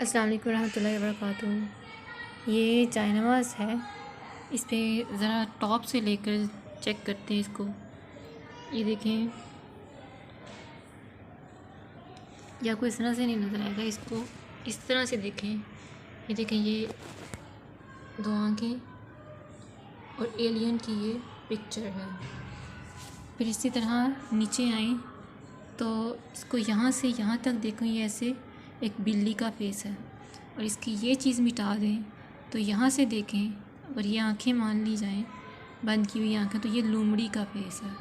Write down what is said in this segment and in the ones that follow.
अस्सलाम वालेकुम रहमतुल्लाहि व बरकातुहू। ये चाइनामास है। इस पे ज़रा टॉप से लेकर चेक करते हैं इसको। ये देखें, या कोई इस तरह से नहीं नज़र आएगा, इसको इस तरह से देखें। ये देखें, ये दो आँखें और एलियन की ये पिक्चर है। फिर इसी तरह नीचे आए तो इसको यहाँ से यहाँ तक देखो, ये ऐसे एक बिल्ली का फेस है। और इसकी ये चीज़ मिटा दें तो यहाँ से देखें, अगर ये आंखें मान ली जाएं, बंद की हुई आंखें, तो ये लोमड़ी का फेस है।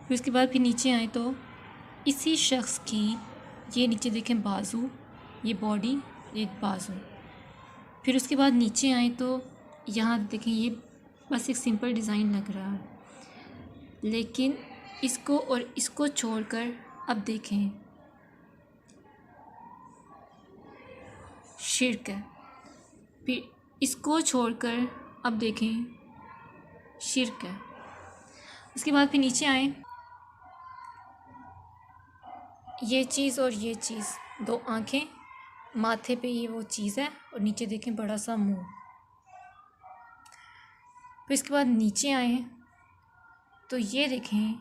फिर उसके बाद फिर नीचे आए तो इसी शख्स की ये नीचे देखें बाजू, ये बॉडी, ये बाजू। फिर उसके बाद नीचे आए तो यहाँ देखें, ये बस एक सिंपल डिज़ाइन लग रहा है, लेकिन इसको और इसको छोड़कर अब देखें शिर्क है। फिर इसको छोड़कर अब देखें शिर्क है। उसके बाद फिर नीचे आए, ये चीज़ और ये चीज़, दो आंखें, माथे पे ये वो चीज़ है, और नीचे देखें बड़ा सा मुंह। फिर इसके बाद नीचे आए तो ये देखें,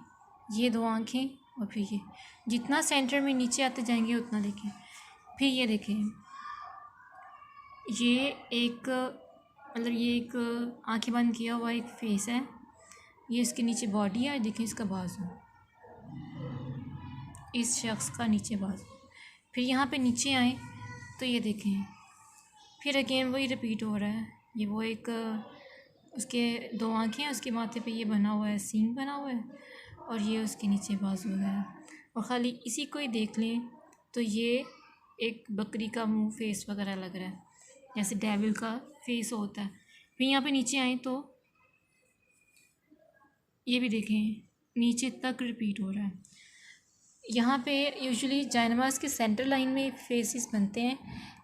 ये दो आंखें, और फिर ये जितना सेंटर में नीचे आते जाएंगे उतना देखें। फिर ये देखें, ये एक मतलब ये एक आंखें बंद किया हुआ एक फेस है, ये इसके नीचे बॉडी है, देखें इसका बाजू, इस शख्स का नीचे बाजू। फिर यहाँ पे नीचे आए तो ये देखें, फिर अगेन वही रिपीट हो रहा है। ये वो एक उसके दो आंखें हैं, उसके माथे पे ये बना हुआ है, सींग बना हुआ है, और ये उसके नीचे बाजू है। और ख़ाली इसी को ही देख लें तो ये एक बकरी का मुंह फेस वगैरह लग रहा है, जैसे डेविल का फेस होता है। फिर यहाँ पे नीचे आए तो ये भी देखें, नीचे तक रिपीट हो रहा है। यहाँ पे यूजुअली जायनमाज़ के सेंटर लाइन में फेसेस बनते हैं,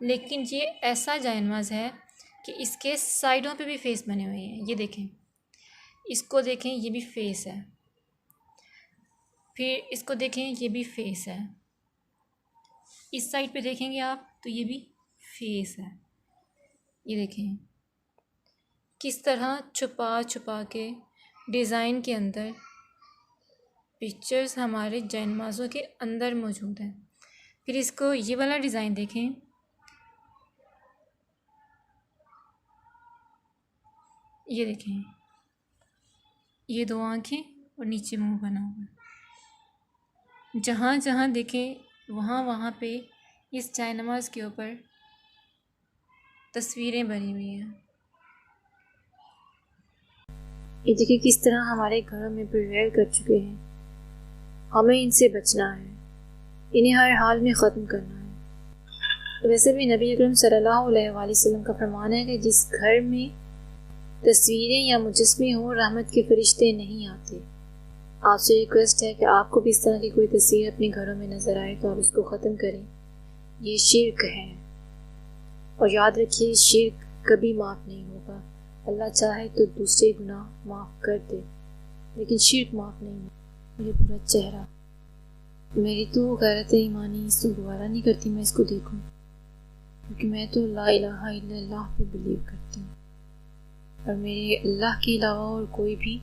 लेकिन ये ऐसा जायनमाज़ है कि इसके साइडों पे भी फेस बने हुए हैं। ये देखें, इसको देखें, ये भी फेस है। फिर इसको देखें, ये भी फेस है। इस साइड पे देखेंगे आप तो ये भी फेस है। ये देखें किस तरह छुपा छुपा के डिज़ाइन के अंदर पिक्चर्स हमारे जायनमाज़ों के अंदर मौजूद हैं। फिर इसको ये वाला डिज़ाइन देखें, ये देखें, ये दो आँखें और नीचे मुंह बना हुआ है। जहाँ जहाँ देखें वहाँ वहाँ पे इस जायनमाज़ के ऊपर तस्वीरें बनी हुई हैं। ये देखिए किस तरह हमारे घरों में प्रिवेल कर चुके हैं। हमें इनसे बचना है, इन्हें हर हाल में ख़त्म करना है। वैसे भी नबी अकरम सल्लल्लाहु अलैहि वसल्लम का फरमान है कि जिस घर में तस्वीरें या मुजस्मे हो, रहमत के फरिश्ते नहीं आते। आपसे रिक्वेस्ट है कि आपको भी इस तरह की कोई तस्वीर अपने घरों में नज़र आए तो आप उसको ख़त्म करें। ये शिर्क है, और याद रखिए शिर्क कभी माफ़ नहीं होगा। अल्लाह चाहे तो दूसरे गुनाह माफ़ कर दे, लेकिन शिर्क माफ़ नहीं होगा। मेरे पूरा चेहरा, मेरी तो गैरत ईमानी इसको दोबारा नहीं करती मैं इसको देखूं, क्योंकि मैं तो ला इलाहा इल्लल्लाह पे बिलीव करती हूँ, और मेरे अल्लाह के अलावा और कोई भी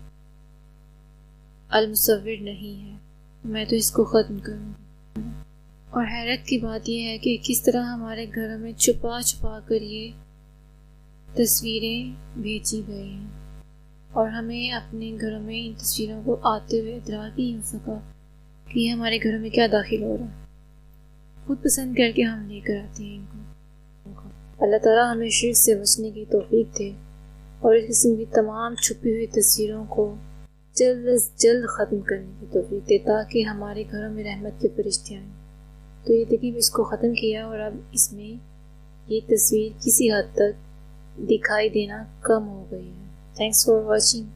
अल-मुसव्विर नहीं है। मैं तो इसको ख़त्म करूँगी। और हैरत की बात यह है कि किस तरह हमारे घरों में छुपा छुपा कर ये तस्वीरें भेजी गई हैं, और हमें अपने घरों में इन तस्वीरों को आते हुए इदराक ही हो सका कि ये हमारे घरों में क्या दाखिल हो रहा है। खुद पसंद करके हम लेकर आते हैं इनको। अल्लाह ताला हमें शिर्क से बचने की तौफीक दे, और इस किस्म की तमाम छुपी हुई तस्वीरों को जल्द अज जल्द ख़त्म करने की तौफीक दे, ताकि हमारे घरों में रहमत के फरिश्ते आएँ। तो ये देखिए इसको ख़त्म किया, और अब इसमें ये तस्वीर किसी हद तक दिखाई देना कम हो गई है। Thanks for watching.